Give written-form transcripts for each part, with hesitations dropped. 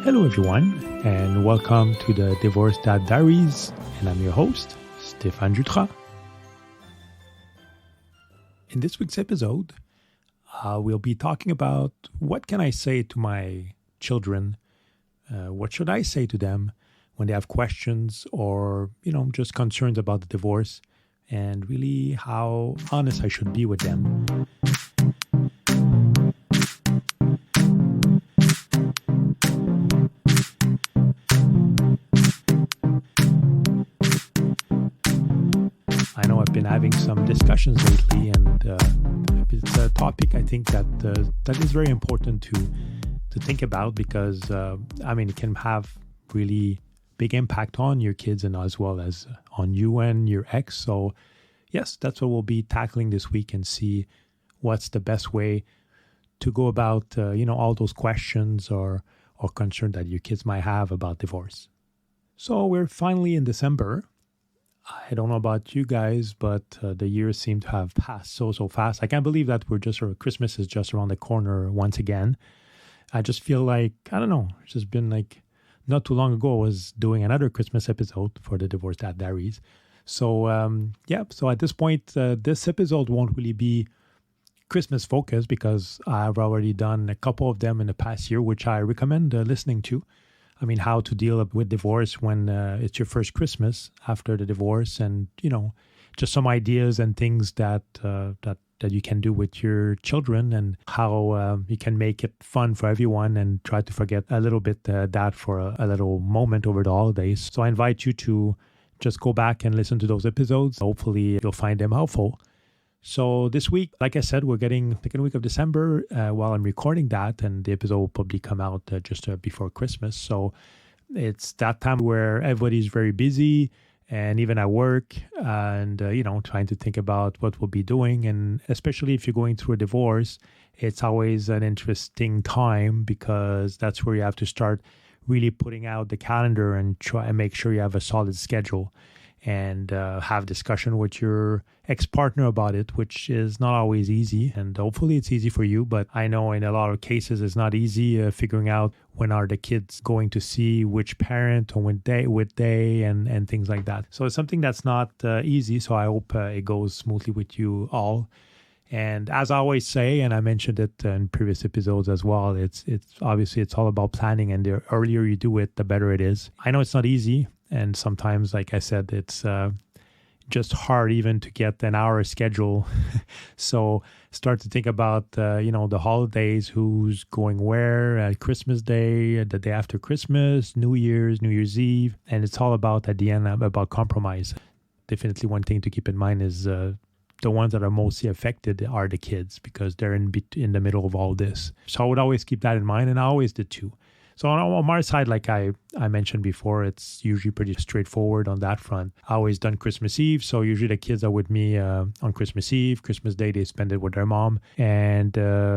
Hello, everyone, and welcome to the Divorced Dad Diaries, and I'm your host, Stéphane Jutras. In this week's episode, we'll be talking about what can I say to my children, what should I say to them when they have questions or, just concerns about the divorce, and really how honest I should be with them. I know I've been having some discussions lately, and it's a topic I think that is very important to think about because, it can have really big impact on your kids and as well as on you and your ex. So, yes, that's what we'll be tackling this week and see what's the best way to go about, all those questions or concern that your kids might have about divorce. So we're finally in December. I don't know about you guys, but the years seem to have passed so fast. I can't believe that Christmas is just around the corner once again. I just feel like, I don't know, it's just been like not too long ago I was doing another Christmas episode for the Divorced Dad Diaries. So, so at this point, this episode won't really be Christmas focused because I've already done a couple of them in the past year, which I recommend listening to. How to deal with divorce when it's your first Christmas after the divorce, and just some ideas and things that you can do with your children, and how you can make it fun for everyone and try to forget a little bit that for a little moment over the holidays. So I invite you to just go back and listen to those episodes. Hopefully you'll find them helpful. So this week, like I said, we're getting the second week of December while I'm recording that, and the episode will probably come out just before Christmas. So it's that time where everybody's very busy, and even at work, and, trying to think about what we'll be doing. And especially if you're going through a divorce, it's always an interesting time because that's where you have to start really putting out the calendar and try and make sure you have a solid schedule. And have discussion with your ex-partner about it, which is not always easy. And hopefully it's easy for you. But I know in a lot of cases it's not easy figuring out when are the kids going to see which parent or when they and things like that. So it's something that's not easy. So I hope it goes smoothly with you all. And as I always say, and I mentioned it in previous episodes as well, it's obviously it's all about planning. And the earlier you do it, the better it is. I know it's not easy. And sometimes, like I said, it's just hard even to get an hour schedule. So start to think about, the holidays, who's going where, Christmas Day, the day after Christmas, New Year's Eve. And it's all about, at the end, about compromise. Definitely one thing to keep in mind is the ones that are mostly affected are the kids because they're in the middle of all this. So I would always keep that in mind, and I always did too. So on my side, like I mentioned before, it's usually pretty straightforward on that front. I always done Christmas Eve, so usually the kids are with me on Christmas Eve. Christmas Day, they spend it with their mom. And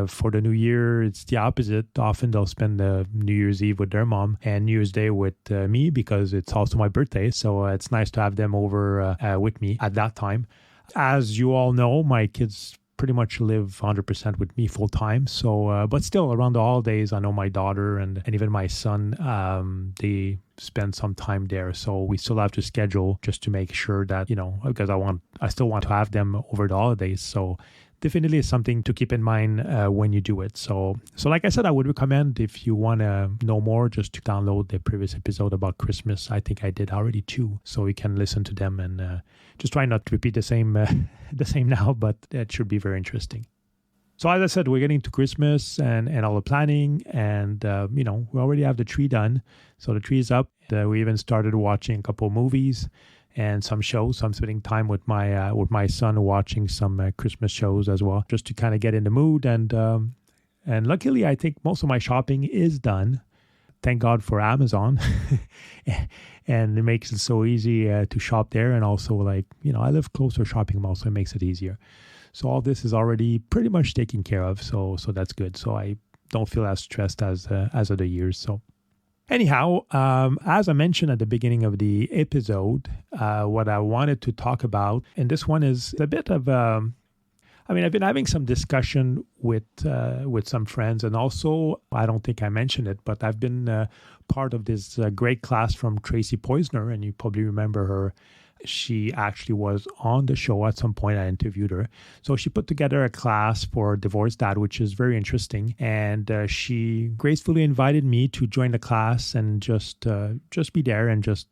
for the New Year, it's the opposite. Often they'll spend the New Year's Eve with their mom and New Year's Day with me because it's also my birthday. So it's nice to have them over with me at that time. As you all know, my kids pretty much live 100% with me full time. So, but still around the holidays, I know my daughter and even my son, they spend some time there. So we still have to schedule just to make sure that, because I still want to have them over the holidays. So definitely is something to keep in mind when you do it. So like I said, I would recommend if you want to know more, just to download the previous episode about Christmas. I think I did already too. So you can listen to them and just try not to repeat the same now, but it should be very interesting. So as I said, we're getting to Christmas and all the planning, and we already have the tree done. So the tree is up. We even started watching a couple of movies and some shows. So I'm spending time with my son watching some Christmas shows as well, just to kind of get in the mood. And luckily, I think most of my shopping is done. Thank God for Amazon. And it makes it so easy to shop there. And also, I live closer shopping mall, so it makes it easier. So all this is already pretty much taken care of. So that's good. So I don't feel as stressed as other years. So anyhow, as I mentioned at the beginning of the episode, what I wanted to talk about, and this one is a bit of I've been having some discussion with some friends, and also I don't think I mentioned it, but I've been part of this great class from Tracy Poisner, and you probably remember her. She actually was on the show at some point. I interviewed her. So she put together a class for Divorced Dad, which is very interesting. And she gracefully invited me to join the class and just be there and just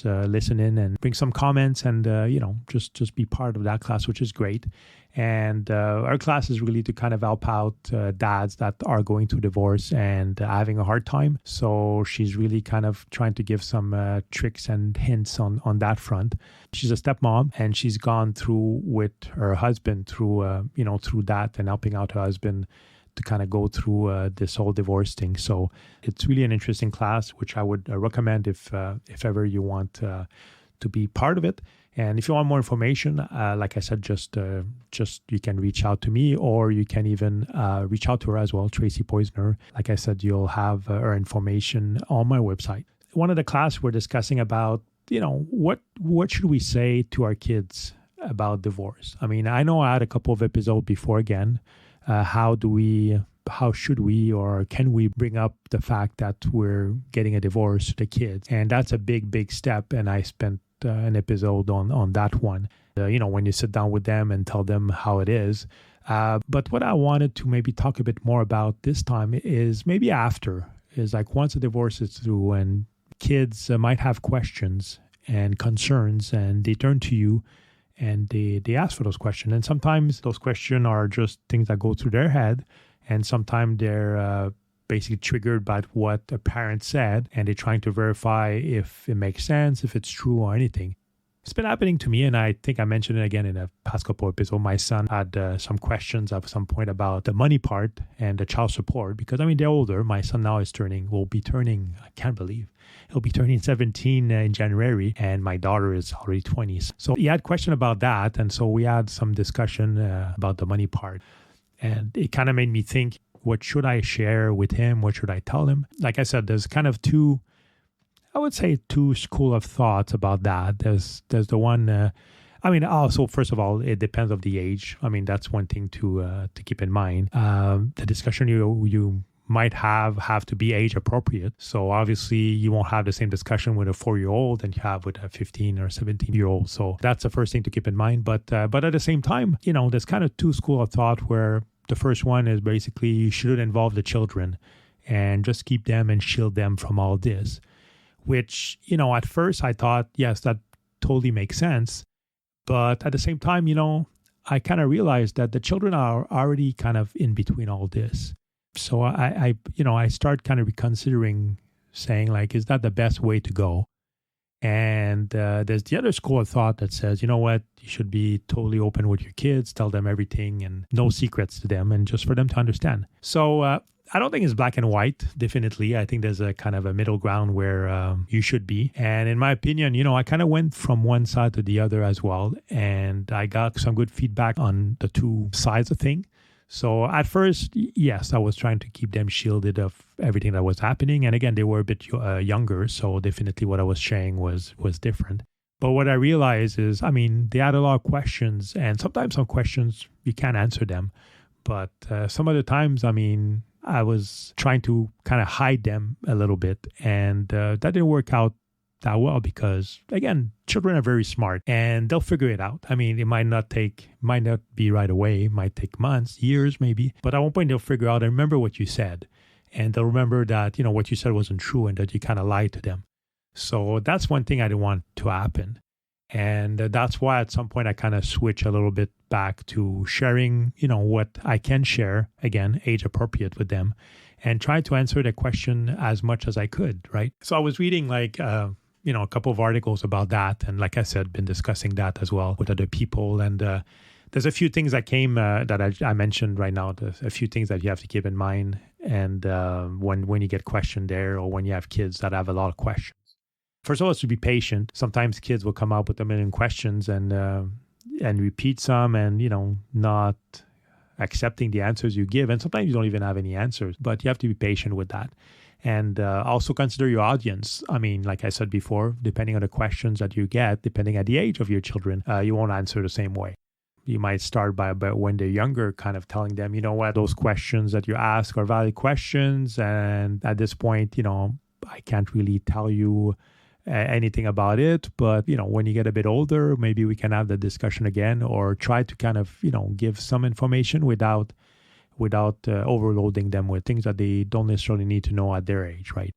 listen in and bring some comments and just be part of that class, which is great. And our class is really to kind of help out dads that are going through divorce and having a hard time. So she's really kind of trying to give some tricks and hints on that front. She's a stepmom, and she's gone through with her husband through that and helping out her husband to kind of go through this whole divorce thing. So it's really an interesting class, which I would recommend if ever you want to be part of it. And if you want more information, like I said, just you can reach out to me, or you can even reach out to her as well, Tracy Poisner. Like I said, you'll have her information on my website. One of the class we're discussing about, what should we say to our kids about divorce? I know I had a couple of episodes before again. How should we or can we bring up the fact that we're getting a divorce to the kids? And that's a big, big step. And I spent an episode on that one, when you sit down with them and tell them how it is. But what I wanted to maybe talk a bit more about this time is maybe after, is like once the divorce is through and kids might have questions and concerns, and they turn to you and they ask for those questions. And sometimes those questions are just things that go through their head, and sometimes they're basically triggered by what a parent said, and they're trying to verify if it makes sense, if it's true or anything. It's been happening to me, and I think I mentioned it again in a past couple episodes. My son had some questions at some point about the money part and the child support, because they're older. My son now will be turning, I can't believe, he'll be turning 17 in January, and my daughter is already 20. So he had a question about that, and so we had some discussion about the money part. And it kind of made me think, what should I share with him? What should I tell him? Like I said, there's kind of two school of thoughts about that. There's the one, also, first of all, it depends on the age. That's one thing to keep in mind. The discussion you might have to be age appropriate. So obviously you won't have the same discussion with a 4-year-old than you have with a 15 or 17-year-old. So that's the first thing to keep in mind. But at the same time, there's kind of two school of thought, where the first one is basically you shouldn't involve the children and just keep them and shield them from all this, which, at first I thought, yes, that totally makes sense. But at the same time, I kind of realized that the children are already kind of in between all this. So I start kind of reconsidering, saying like, is that the best way to go? And there's the other school of thought that says, you know what, you should be totally open with your kids, tell them everything and no secrets to them, and just for them to understand. So I don't think it's black and white, definitely. I think there's a kind of a middle ground where you should be. And in my opinion, I kind of went from one side to the other as well. And I got some good feedback on the two sides of things. So at first, yes, I was trying to keep them shielded of everything that was happening. And again, they were a bit younger, so definitely what I was sharing was different. But what I realized is, they had a lot of questions, and sometimes some questions, you can't answer them. But some other times, I was trying to kind of hide them a little bit. And that didn't work out that well, because again, children are very smart and they'll figure it out. It might not be right away. It might take months, years maybe, but at one point they'll figure out and remember what you said, and they'll remember that, what you said wasn't true and that you kind of lied to them. So that's one thing I didn't want to happen. And that's why at some point I kind of switch a little bit back to sharing, what I can share, again, age appropriate with them, and try to answer the question as much as I could, right? So I was reading a couple of articles about that. And like I said, been discussing that as well with other people. And there's a few things that came that I mentioned right now. There's a few things that you have to keep in mind. And when you get questioned there, or when you have kids that have a lot of questions. First of all, is to be patient. Sometimes kids will come up with a million questions and repeat some and, not accepting the answers you give. And sometimes you don't even have any answers, but you have to be patient with that. And also consider your audience. Like I said before, depending on the questions that you get, depending on the age of your children, you won't answer the same way. you might start by when they're younger, kind of telling them, you know what, those questions that you ask are valid questions. And at this point, I can't really tell you anything about it. But, when you get a bit older, maybe we can have the discussion again, or try to kind of, give some information without overloading them with things that they don't necessarily need to know at their age, right?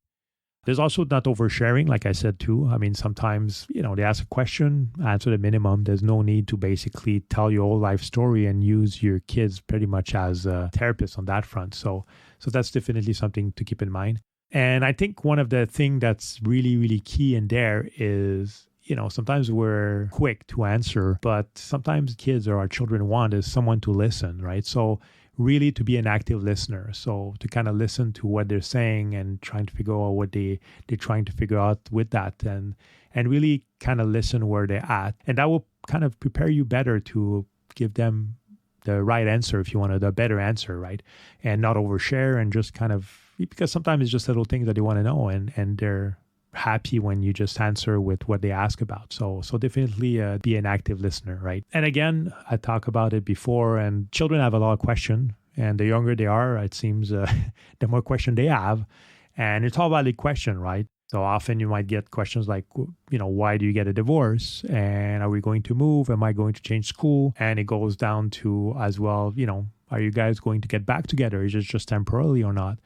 There's also not oversharing, like I said, too. I mean, sometimes, they ask a question, answer the minimum. There's no need to basically tell your whole life story and use your kids pretty much as a therapist on that front. So that's definitely something to keep in mind. And I think one of the things that's really, really key in there is, sometimes we're quick to answer, but sometimes kids or our children want is someone to listen, right? So really to be an active listener. So to kind of listen to what they're saying and trying to figure out what they're trying to figure out with that, and really kind of listen where they're at. And that will kind of prepare you better to give them the right answer, if you want the better answer, right? And not overshare, and just kind of, because sometimes it's just little things that they want to know, and they're happy when you just answer with what they ask about. So definitely be an active listener, right? And again, I talked about it before, and children have a lot of questions, and the younger they are, it seems the more question they have, and it's all valid question, right? So often you might get questions like, why do you get a divorce? And are we going to move? Am I going to change school? And it goes down to as well, are you guys going to get back together? Is it just temporarily or not?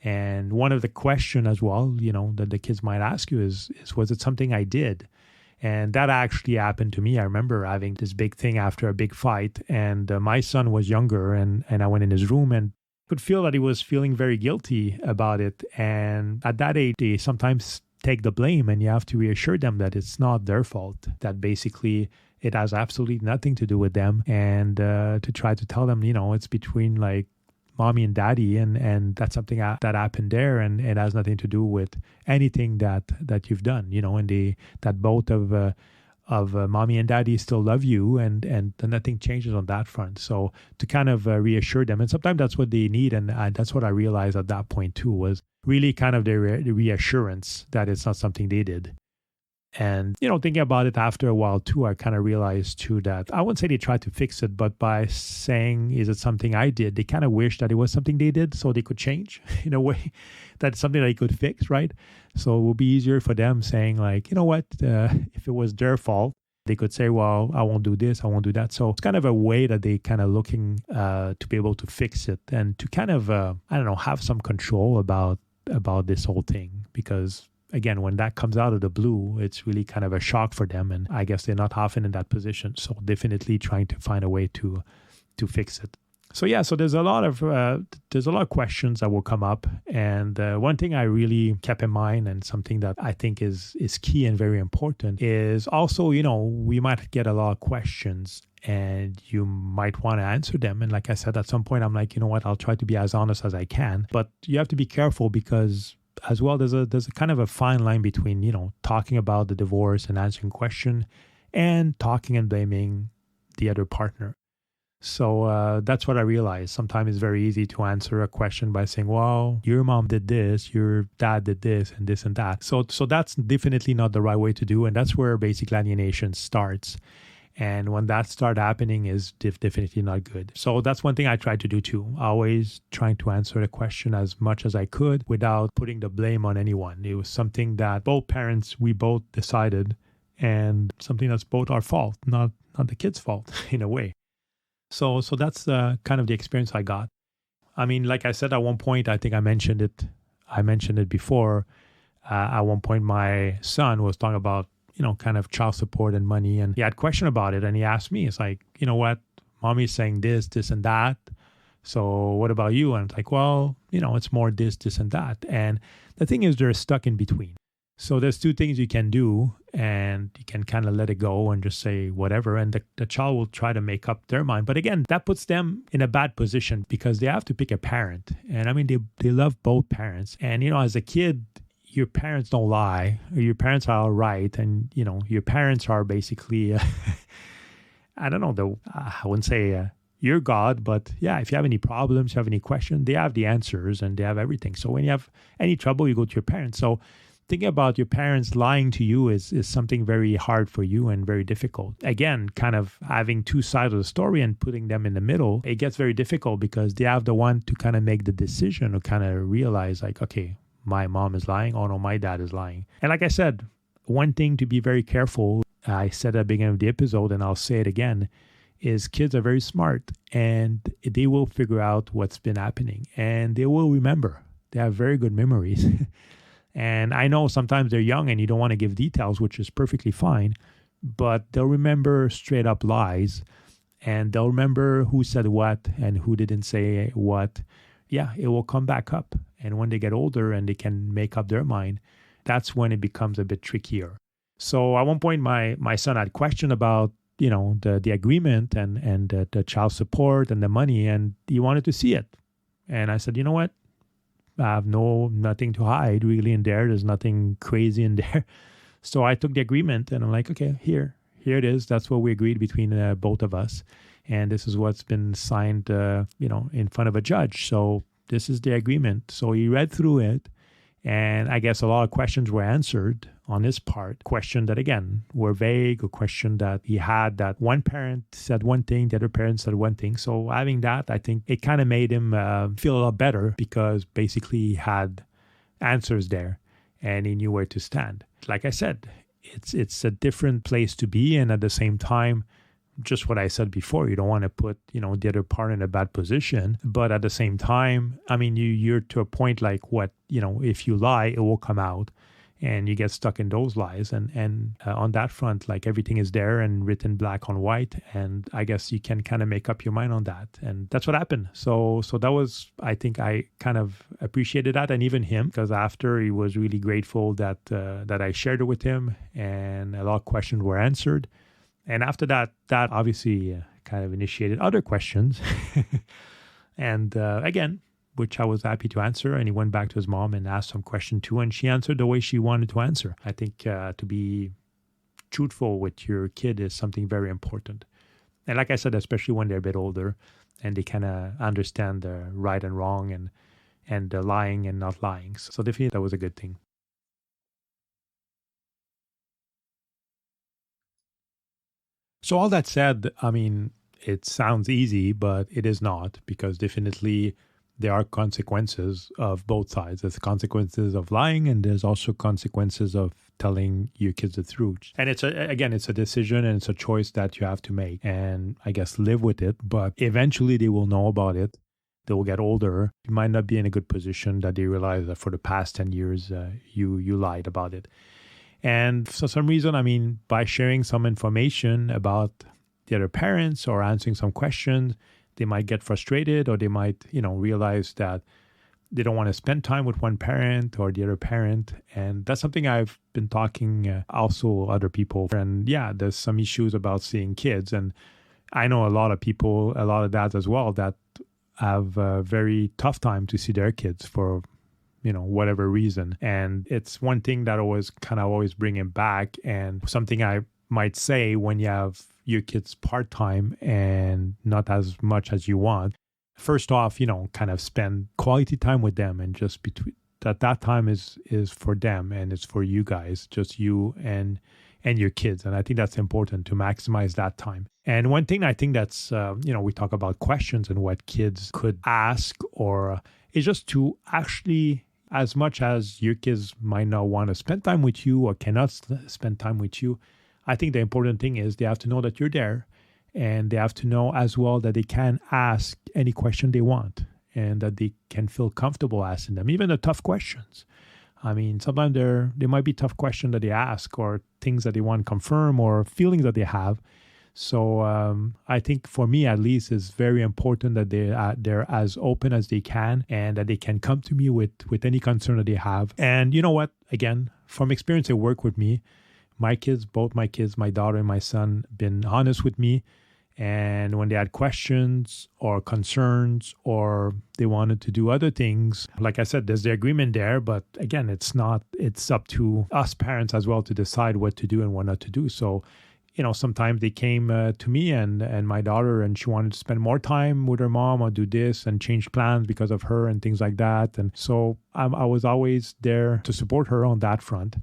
And one of the questions as well, that the kids might ask you is, was it something I did? And that actually happened to me. I remember having this big thing after a big fight, and my son was younger, and I went in his room and could feel that he was feeling very guilty about it. And at that age, they sometimes take the blame, and you have to reassure them that it's not their fault, that basically it has absolutely nothing to do with them. And to try to tell them, it's between like mommy and daddy, and that's something that happened there, and it has nothing to do with anything that you've done, and that both of mommy and daddy still love you, and nothing changes on that front. So to kind of reassure them, and sometimes that's what they need, and that's what I realized at that point too, was really kind of the reassurance that it's not something they did. And, thinking about it after a while too, I kind of realized too that I wouldn't say they tried to fix it, but by saying, is it something I did? They kind of wish that it was something they did so they could change in a way, that's something they could fix, right? So it will be easier for them saying like, you know what, if it was their fault, they could say, well, I won't do this, I won't do that. So it's kind of a way that they kind of looking to be able to fix it, and to kind of, have some control about this whole thing. Because again, when that comes out of the blue, it's really kind of a shock for them. And I guess they're not often in that position. So definitely trying to find a way to fix it. So yeah, so there's a lot of questions that will come up. And one thing I really kept in mind, and something that I think is key and very important, is also, we might get a lot of questions and you might want to answer them. And like I said, at some point, I'm like, you know what, I'll try to be as honest as I can. But you have to be careful, because as well, there's a kind of a fine line between, talking about the divorce and answering question, and talking and blaming the other partner. So that's what I realized. Sometimes it's very easy to answer a question by saying, well, your mom did this, your dad did this and that. So that's definitely not the right way to do. And that's where basic alienation starts. And when that starts happening is definitely not good. So that's one thing I try to do too. Always trying to answer the question as much as I could without putting the blame on anyone. It was something that we both decided, and something that's both our fault, not the kid's fault in a way. So that's kind of the experience I got. I mean, like I said, at one point, I think I mentioned it before. At one point, my son was talking about, kind of child support and money. And he had a question about it. And he asked me, it's like, you know what, mommy's saying this and that. So what about you? And it's like, well, it's more this and that. And the thing is, they're stuck in between. So there's two things you can do, and you can kind of let it go and just say whatever. And the child will try to make up their mind. But again, that puts them in a bad position, because they have to pick a parent. And I mean, they love both parents. And, as a kid, your parents don't lie, or your parents are all right. And, your parents are basically, I don't know, I wouldn't say you're God, but yeah, if you have any problems, you have any questions, they have the answers and they have everything. So when you have any trouble, you go to your parents. So thinking about your parents lying to you is something very hard for you and very difficult. Again, kind of having two sides of the story and putting them in the middle, it gets very difficult because they have the one to kind of make the decision or kind of realize like, okay, my mom is lying. Oh no, my dad is lying. And like I said, one thing to be very careful, I said at the beginning of the episode, and I'll say it again, is kids are very smart and they will figure out what's been happening and they will remember. They have very good memories. And I know sometimes they're young and you don't want to give details, which is perfectly fine, but they'll remember straight up lies and they'll remember who said what and who didn't say what. Yeah, it will come back up. And when they get older and they can make up their mind, that's when it becomes a bit trickier. So at one point, my son had question about, the agreement and the child support and the money, and he wanted to see it. And I said, you know what? I have nothing to hide really in there. There's nothing crazy in there. So I took the agreement and I'm like, okay, here it is. That's what we agreed between both of us. And this is what's been signed, in front of a judge. So this is the agreement. So he read through it. And I guess a lot of questions were answered on his part. Questions that, again, were vague, or question that he had that one parent said one thing, the other parent said one thing. So having that, I think it kind of made him feel a lot better because basically he had answers there and he knew where to stand. Like I said, it's a different place to be. And at the same time, just what I said before, you don't want to put, the other part in a bad position. But at the same time, I mean, you're to a point like what, if you lie, it will come out and you get stuck in those lies. And on that front, like everything is there and written black on white. And I guess you can kind of make up your mind on that. And that's what happened. So that was, I think I kind of appreciated that. And even him, because after he was really grateful that I shared it with him and a lot of questions were answered. And after that obviously kind of initiated other questions. And again, which I was happy to answer. And he went back to his mom and asked some question too. And she answered the way she wanted to answer. I think to be truthful with your kid is something very important. And like I said, especially when they're a bit older and they kind of understand the right and wrong and the lying and not lying. So definitely that was a good thing. So all that said, I mean, it sounds easy, but it is not, because definitely there are consequences of both sides. There's consequences of lying, and there's also consequences of telling your kids the truth. And it's a decision and it's a choice that you have to make, and I guess live with it. But eventually they will know about it. They will get older. You might not be in a good position that they realize that for the past 10 years, you lied about it. And for some reason, I mean, by sharing some information about the other parents or answering some questions, they might get frustrated, or they might, realize that they don't want to spend time with one parent or the other parent. And that's something I've been talking also other people. And yeah, there's some issues about seeing kids. And I know a lot of people, a lot of dads as well, that have a very tough time to see their kids for whatever reason. And it's one thing that always bring him back, and something I might say when you have your kids part-time and not as much as you want. First off, kind of spend quality time with them, and just between that time is for them and it's for you guys, just you and your kids. And I think that's important to maximize that time. And one thing I think that's, we talk about questions and what kids could ask, or is just to actually, as much as your kids might not want to spend time with you or cannot spend time with you, I think the important thing is they have to know that you're there, and they have to know as well that they can ask any question they want and that they can feel comfortable asking them, even the tough questions. I mean, sometimes there might be tough questions that they ask, or things that they want to confirm, or feelings that they have. So I think for me, at least, it's very important that they're as open as they can, and that they can come to me with any concern that they have. And you know what? Again, from experience, they work with me. Both my kids, my daughter and my son, been honest with me. And when they had questions or concerns, or they wanted to do other things, like I said, there's the agreement there. But again, it's up to us parents as well to decide what to do and what not to do. So sometimes they came to me and my daughter, and she wanted to spend more time with her mom or do this and change plans because of her and things like that. And so I was always there to support her on that front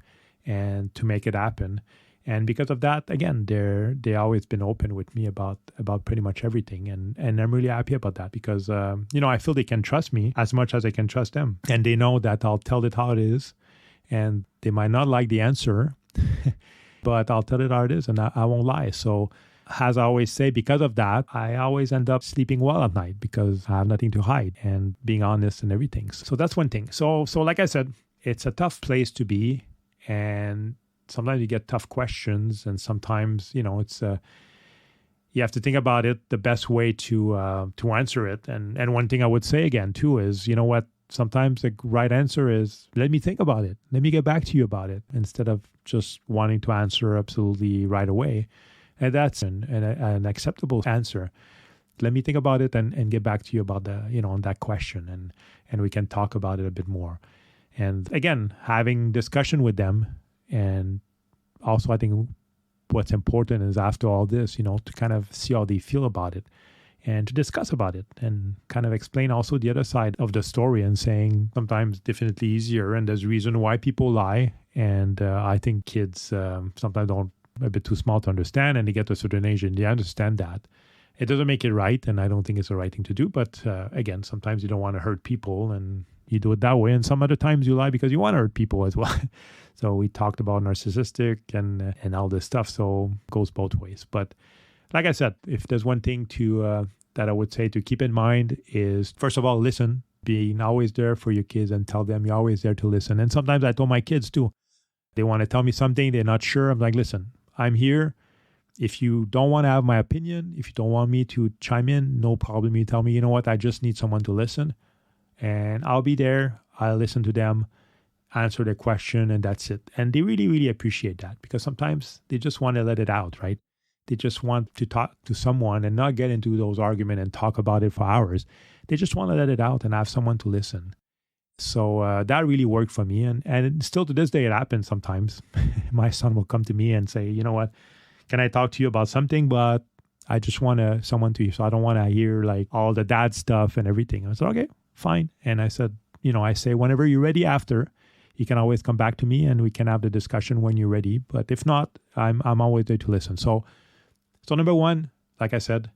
and to make it happen. And because of that, again, they always been open with me about pretty much everything. And I'm really happy about that because, I feel they can trust me as much as I can trust them. And they know that I'll tell it how it is. And they might not like the answer, but I'll tell it how it is and I won't lie. So as I always say, because of that, I always end up sleeping well at night because I have nothing to hide and being honest and everything. So that's one thing. So like I said, it's a tough place to be. And sometimes you get tough questions, and sometimes, it's you have to think about it, the best way to answer it. And one thing I would say again too is, you know what? Sometimes the right answer is, let me think about it. Let me get back to you about it, instead of just wanting to answer absolutely right away. And that's an acceptable answer. Let me think about it and get back to you about on that question, and we can talk about it a bit more. And again, having discussion with them. And also, I think what's important is after all this, to kind of see how they feel about it and to discuss about it and kind of explain also the other side of the story, and saying sometimes definitely easier. And there's a reason why people lie. And I think kids sometimes don't a bit too small to understand, and they get to a certain age and they understand that. It doesn't make it right, and I don't think it's the right thing to do. But again, sometimes you don't want to hurt people, and you do it that way. And some other times you lie because you want to hurt people as well. So we talked about narcissistic and all this stuff. So it goes both ways. But like I said, if there's one thing that I would say to keep in mind is, first of all, listen. Being always there for your kids and tell them you're always there to listen. And sometimes I told my kids too, they want to tell me something, they're not sure. I'm like, listen, I'm here. If you don't want to have my opinion, if you don't want me to chime in, no problem. You tell me, you know what, I just need someone to listen. And I'll be there. I'll listen to them, answer their question, and that's it. And they really, really appreciate that, because sometimes they just want to let it out, right? They just want to talk to someone and not get into those arguments and talk about it for hours. They just want to let it out and have someone to listen. So that really worked for me. And still to this day, it happens sometimes. My son will come to me and say, you know what, can I talk to you about something? But I just want someone to, so I don't want to hear like all the dad stuff and everything. I said, okay, fine. And I said, I say, whenever you're ready after, you can always come back to me and we can have the discussion when you're ready. But if not, I'm always there to listen. So number one, like I said,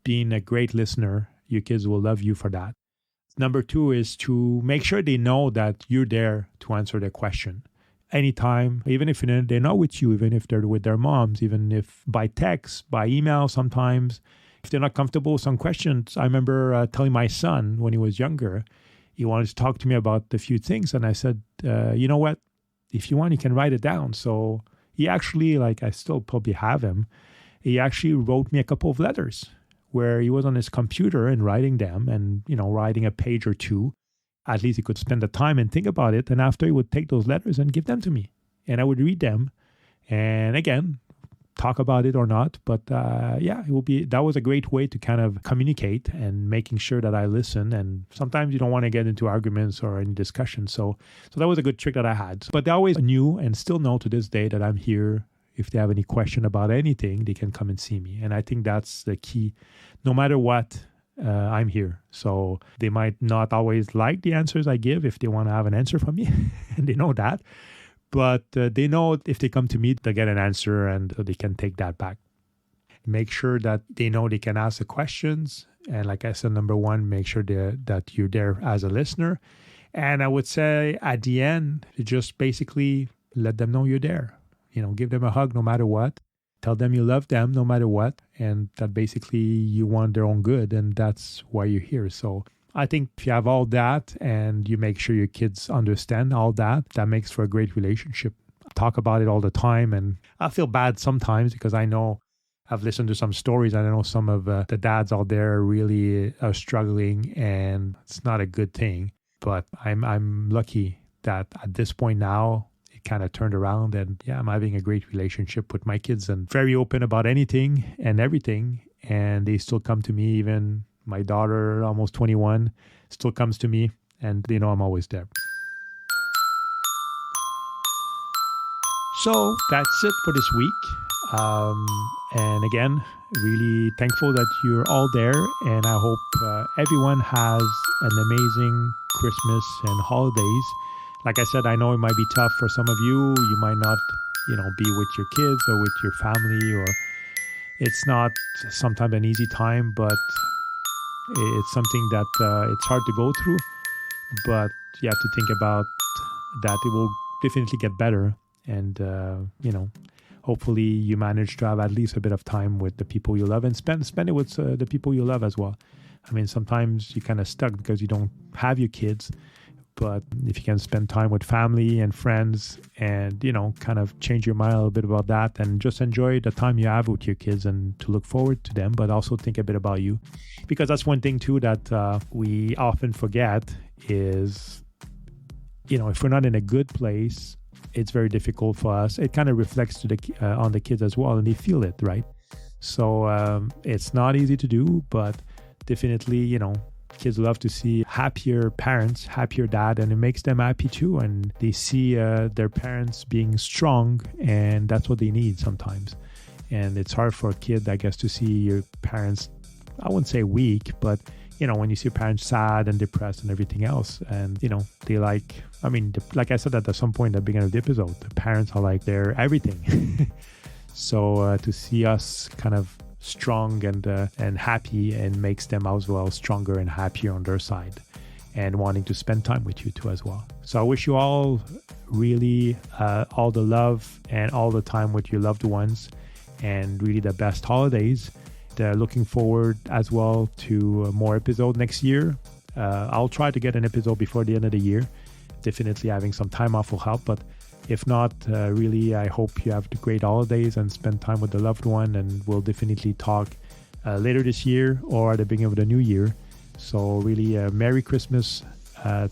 being a great listener, your kids will love you for that. Number two is to make sure they know that you're there to answer their question anytime, even if they're not with you, even if they're with their moms, even if by text, by email sometimes. If they're not comfortable with some questions, I remember telling my son when he was younger, he wanted to talk to me about a few things. And I said, you know what, if you want, you can write it down. So he actually, I still probably have him, he actually wrote me a couple of letters where he was on his computer and writing them and, writing a page or two. At least he could spend the time and think about it. And after, he would take those letters and give them to me. And I would read them. And again, talk about it or not. But that was a great way to kind of communicate and making sure that I listen. And sometimes you don't want to get into arguments or any discussion. So that was a good trick that I had. But they always knew and still know to this day that I'm here. If they have any question about anything, they can come and see me. And I think that's the key. No matter what, I'm here. So they might not always like the answers I give if they want to have an answer from me. And they know that. But they know if they come to me, they'll get an answer and they can take that back. Make sure that they know they can ask the questions. And like I said, number one, make sure that you're there as a listener. And I would say at the end, just basically let them know you're there. Give them a hug no matter what. Tell them you love them no matter what. And that basically you want their own good. And that's why you're here. So I think if you have all that and you make sure your kids understand all that, that makes for a great relationship. Talk about it all the time. And I feel bad sometimes because I know I've listened to some stories. And I know some of the dads out there really are struggling, and it's not a good thing. But I'm lucky that at this point now, kind of turned around, and I'm having a great relationship with my kids and very open about anything and everything. And they still come to me. Even my daughter, almost 21, still comes to me, and they know I'm always there. So that's it for this week. And again, really thankful that you're all there. And I hope everyone has an amazing Christmas and holidays. Like I said, I know it might be tough for some of you. You might not, be with your kids or with your family, or it's not sometimes an easy time, but it's something that it's hard to go through. But you have to think about that it will definitely get better. And, hopefully you manage to have at least a bit of time with the people you love, and spend it with the people you love as well. I mean, sometimes you're kind of stuck because you don't have your kids, but if you can spend time with family and friends and, kind of change your mind a little bit about that and just enjoy the time you have with your kids and to look forward to them, but also think a bit about you. Because that's one thing too that we often forget is, if we're not in a good place, it's very difficult for us. It kind of reflects to on the kids as well, and they feel it, right? So it's not easy to do, but definitely, kids love to see happier parents, happier dad, and it makes them happy too. And they see their parents being strong, and that's what they need sometimes. And it's hard for a kid, I guess, to see your parents, I wouldn't say weak, but when you see your parents sad and depressed and everything else, and, they like I said at some point at the beginning of the episode, the parents are like they're everything. So to see us kind of strong and happy, and makes them as well stronger and happier on their side and wanting to spend time with you too as well. So I wish you all really all the love and all the time with your loved ones, and really the best holidays. Looking forward as well to more episodes next year. I'll try to get an episode before the end of the year. Definitely having some time off will help, but if not, really, I hope you have the great holidays and spend time with the loved one, and we'll definitely talk later this year or at the beginning of the new year. So really, Merry Christmas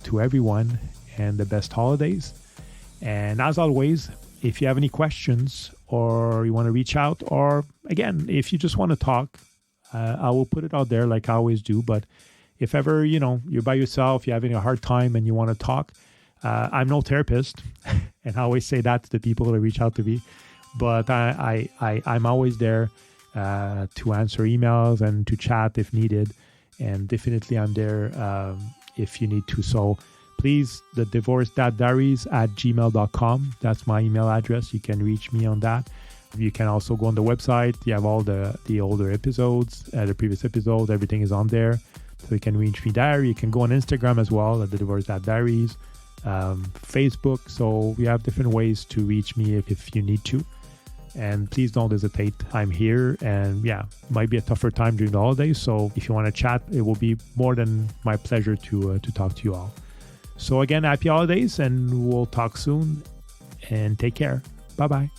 to everyone, and the best holidays. And as always, if you have any questions or you want to reach out, or again, if you just want to talk, I will put it out there like I always do. But if ever, you're by yourself, you're having a hard time and you want to talk, I'm no therapist. And I always say that to the people that reach out to me. But I'm always there to answer emails and to chat if needed. And definitely I'm there if you need to. So please, the Divorced Dad Diaries at gmail.com. That's my email address. You can reach me on that. You can also go on the website. You have all the older episodes, the previous episodes. Everything is on there. So you can reach me there. You can go on Instagram as well at the Divorced Dad Diaries, Facebook. So we have different ways to reach me if you need to. And please don't hesitate. I'm here, and might be a tougher time during the holidays. So if you want to chat, it will be more than my pleasure to talk to you all. So again, happy holidays, and we'll talk soon, and take care. Bye-bye.